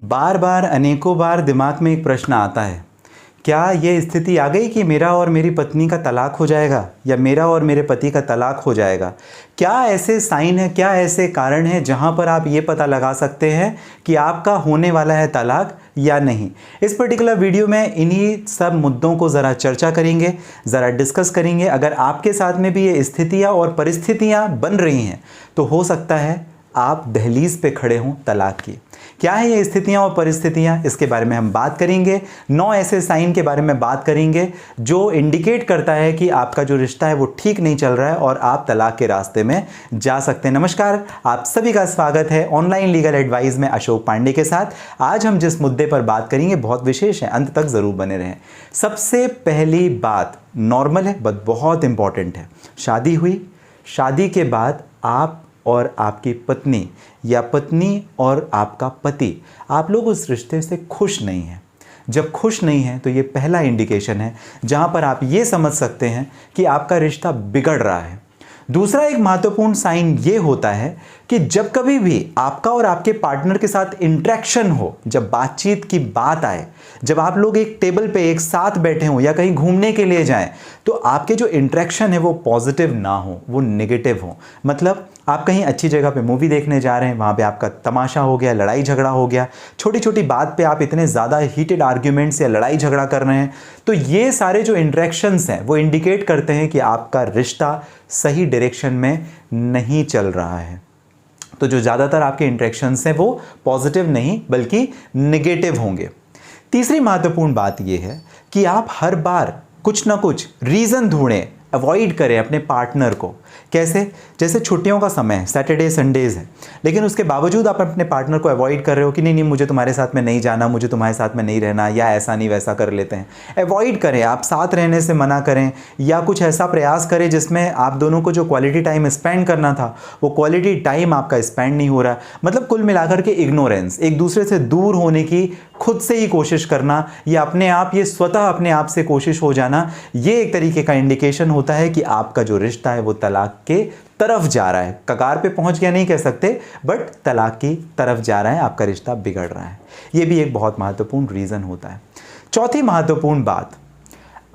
बार बार अनेकों बार दिमाग में एक प्रश्न आता है, क्या ये स्थिति आ गई कि मेरा और मेरी पत्नी का तलाक हो जाएगा या मेरा और मेरे पति का तलाक हो जाएगा। क्या ऐसे साइन है, क्या ऐसे कारण हैं जहां पर आप ये पता लगा सकते हैं कि आपका होने वाला है तलाक या नहीं। इस पर्टिकुलर वीडियो में इन्हीं सब मुद्दों को ज़रा चर्चा करेंगे, ज़रा डिस्कस करेंगे। अगर आपके साथ में भी ये स्थितियाँ और परिस्थितियाँ बन रही हैं तो हो सकता है आप दहलीज पे खड़े हों तलाक की। क्या है ये स्थितियां और परिस्थितियां, इसके बारे में हम बात करेंगे। 9 ऐसे साइन के बारे में बात करेंगे जो इंडिकेट करता है कि आपका जो रिश्ता है वो ठीक नहीं चल रहा है और आप तलाक के रास्ते में जा सकते हैं। नमस्कार, आप सभी का स्वागत है ऑनलाइन लीगल एडवाइस में अशोक पांडे के साथ। आज हम जिस मुद्दे पर बात करेंगे बहुत विशेष है, अंत तक ज़रूर बने रहें। सबसे पहली बात नॉर्मल है बट बहुत इंपॉर्टेंट है। शादी हुई, शादी के बाद आप और आपकी पत्नी या पत्नी और आपका पति, आप लोग उस रिश्ते से खुश नहीं हैं। जब खुश नहीं हैं तो ये पहला इंडिकेशन है जहां पर आप ये समझ सकते हैं कि आपका रिश्ता बिगड़ रहा है। दूसरा एक महत्वपूर्ण साइन ये होता है कि जब कभी भी आपका और आपके पार्टनर के साथ इंटरेक्शन हो, जब बातचीत की बात आए, जब आप लोग एक टेबल पे एक साथ बैठे हों या कहीं घूमने के लिए जाएं, तो आपके जो इंटरेक्शन है वो पॉजिटिव ना हो, वो नेगेटिव हो। मतलब आप कहीं अच्छी जगह पे मूवी देखने जा रहे हैं, वहाँ पे आपका तमाशा हो गया, लड़ाई झगड़ा हो गया, छोटी छोटी बात पे आप इतने ज़्यादा हीटेड आर्ग्यूमेंट्स या लड़ाई झगड़ा कर रहे हैं, तो ये सारे जो इंटरेक्शंस हैं वो इंडिकेट करते हैं कि आपका रिश्ता सही डायरेक्शन में नहीं चल रहा है। तो जो ज़्यादातर आपके इंटरेक्शंस हैं वो पॉजिटिव नहीं बल्कि नेगेटिव होंगे। तीसरी महत्वपूर्ण बात यह है कि आप हर बार कुछ ना कुछ रीज़न ढूंढें, अवॉइड करें अपने पार्टनर को। कैसे? जैसे छुट्टियों का समय है, सैटरडे संडेज़ है, लेकिन उसके बावजूद आप अपने पार्टनर को अवॉइड कर रहे हो कि नहीं मुझे तुम्हारे साथ में नहीं जाना, मुझे तुम्हारे साथ में नहीं रहना, या ऐसा नहीं वैसा कर लेते हैं। अवॉइड करें, आप साथ रहने से मना करें या कुछ ऐसा प्रयास करें जिसमें आप दोनों को जो क्वालिटी टाइम स्पेंड करना था वो क्वालिटी टाइम आपका स्पेंड नहीं हो रहा। मतलब कुल मिलाकर के इग्नोरेंस, एक दूसरे से दूर होने की खुद से ही कोशिश करना या अपने आप, ये स्वतः अपने आप से कोशिश हो जाना, ये एक तरीके का इंडिकेशन होता है कि आपका जो रिश्ता है वो तलाक के तरफ जा रहा है। कगार पे पहुंच गया नहीं कह सकते, बट तलाक की तरफ जा रहा है, आपका रिश्ता बिगड़ रहा है। ये भी एक बहुत महत्वपूर्ण रीज़न होता है। चौथी महत्वपूर्ण बात,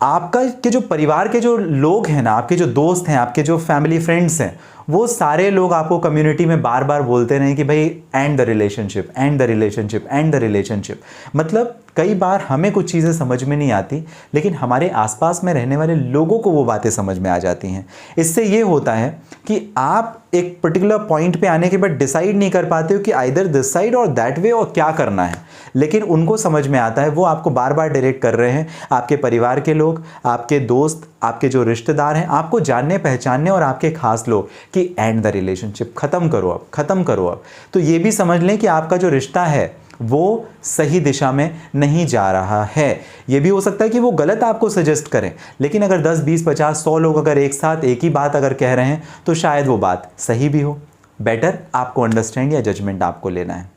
आपका के जो परिवार के जो लोग हैं ना, आपके जो दोस्त हैं, आपके जो फैमिली फ्रेंड्स हैं, वो सारे लोग आपको कम्युनिटी में बार बार बोलते रहें कि भाई and the relationship, and the relationship, and the relationship. मतलब कई बार हमें कुछ चीज़ें समझ में नहीं आती, लेकिन हमारे आसपास में रहने वाले लोगों को वो बातें समझ में आ जाती हैं। इससे ये होता है कि आप एक पर्टिकुलर पॉइंट पे आने के बाद डिसाइड नहीं कर पाते हो कि आइदर दिस साइड और दैट वे और क्या करना है, लेकिन उनको समझ में आता है, वो आपको बार बार डायरेक्ट कर रहे हैं। आपके परिवार के लोग, आपके दोस्त, आपके जो रिश्तेदार हैं, आपको जानने पहचानने और आपके खास लोग कि एंड द रिलेशनशिप, ख़त्म करो अब, ख़त्म करो अब। तो ये भी समझ लें कि आपका जो रिश्ता है वो सही दिशा में नहीं जा रहा है। ये भी हो सकता है कि वो गलत आपको सजेस्ट करें, लेकिन अगर 10, 20, 50, 100 लोग अगर एक साथ एक ही बात अगर कह रहे हैं तो शायद वो बात सही भी हो। बेटर आपको अंडरस्टैंड या जजमेंट आपको लेना है।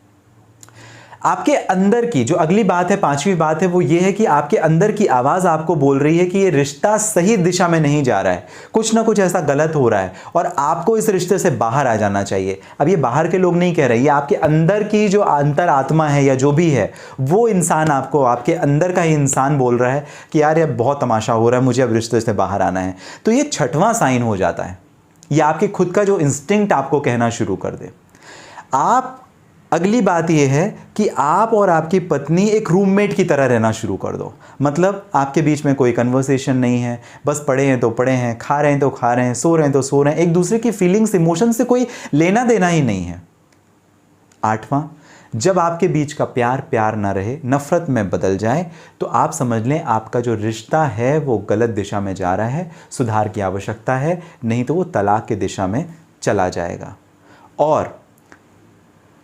आपके अंदर की जो अगली बात है, पांचवी बात है, वो ये है कि आपके अंदर की आवाज़ आपको बोल रही है कि ये रिश्ता सही दिशा में नहीं जा रहा है, कुछ ना कुछ ऐसा गलत हो रहा है और आपको इस रिश्ते से बाहर आ जाना चाहिए। अब ये बाहर के लोग नहीं कह रहे, ये आपके अंदर की जो अंतर आत्मा है या जो भी है, वो इंसान आपको, आपके अंदर का ही इंसान बोल रहा है कि यार ये बहुत तमाशा हो रहा है, मुझे अब रिश्ते से बाहर आना है। तो ये छठवां साइन हो जाता है, या आपके खुद का जो इंस्टिंक्ट आपको कहना शुरू कर दे। आप अगली बात यह है कि आप और आपकी पत्नी एक रूममेट की तरह रहना शुरू कर दो। मतलब आपके बीच में कोई कन्वर्सेशन नहीं है, बस पढ़े हैं तो पढ़े हैं, खा रहे हैं तो खा रहे हैं, सो रहे हैं तो सो रहे हैं, एक दूसरे की फीलिंग्स, इमोशन से कोई लेना देना ही नहीं है। आठवां, जब आपके बीच का प्यार प्यार ना रहे, नफरत में बदल जाए, तो आप समझ लें आपका जो रिश्ता है वो गलत दिशा में जा रहा है, सुधार की आवश्यकता है, नहीं तो वो तलाक की दिशा में चला जाएगा। और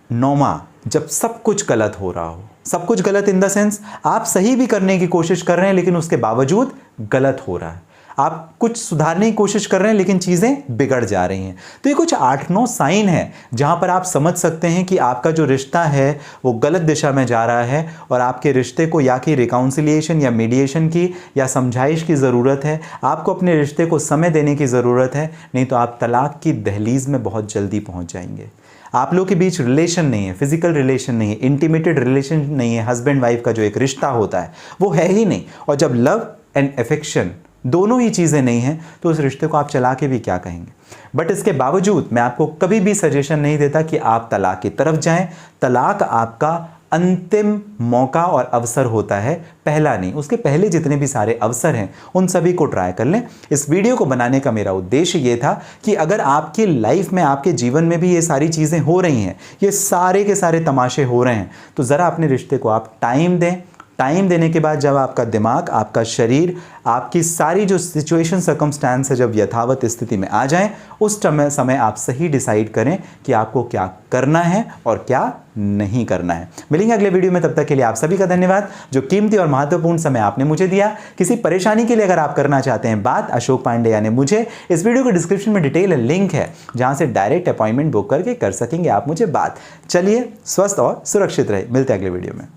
9वां, जब सब कुछ गलत हो रहा हो, सब कुछ गलत इन द सेंस आप सही भी करने की कोशिश कर रहे हैं लेकिन उसके बावजूद गलत हो रहा है, आप कुछ सुधारने की कोशिश कर रहे हैं लेकिन चीज़ें बिगड़ जा रही हैं। तो ये कुछ 8-9 साइन हैं जहां पर आप समझ सकते हैं कि आपका जो रिश्ता है वो गलत दिशा में जा रहा है और आपके रिश्ते को या कि रिकाउंसिलिएशन या मीडिएशन की या समझाइश की ज़रूरत है। आपको अपने रिश्ते को समय देने की ज़रूरत है, नहीं तो आप तलाक की दहलीज में बहुत जल्दी पहुँच जाएंगे। आप लोग के बीच रिलेशन नहीं है, फिजिकल रिलेशन नहीं है, इंटीमेटेड रिलेशन नहीं है, हस्बैंड वाइफ का जो एक रिश्ता होता है वो है ही नहीं। और जब लव एंड अफेक्शन दोनों ही चीज़ें नहीं हैं तो उस रिश्ते को आप चला के भी क्या कहेंगे। बट इसके बावजूद मैं आपको कभी भी सजेशन नहीं देता कि आप तलाक की तरफ जाएं। तलाक आपका अंतिम मौका और अवसर होता है, पहला नहीं। उसके पहले जितने भी सारे अवसर हैं उन सभी को ट्राई कर लें। इस वीडियो को बनाने का मेरा उद्देश्य ये था कि अगर आपकी लाइफ में, आपके जीवन में भी ये सारी चीज़ें हो रही हैं, ये सारे के सारे तमाशे हो रहे हैं, तो ज़रा अपने रिश्ते को आप टाइम दें। टाइम देने के बाद जब आपका दिमाग, आपका शरीर, आपकी सारी जो सिचुएशन सर्कमस्टांस है जब यथावत स्थिति में आ जाएं, उस समय आप सही डिसाइड करें कि आपको क्या करना है और क्या नहीं करना है। मिलेंगे अगले वीडियो में, तब तक के लिए आप सभी का धन्यवाद जो कीमती और महत्वपूर्ण समय आपने मुझे दिया। किसी परेशानी के लिए अगर आप करना चाहते हैं बात अशोक पांडे यानी मुझे, इस वीडियो के डिस्क्रिप्शन में डिटेल लिंक है जहां से डायरेक्ट अपॉइंटमेंट बुक करके कर सकेंगे आप मुझे बात। चलिए, स्वस्थ और सुरक्षित रहे, मिलते हैं अगले वीडियो में।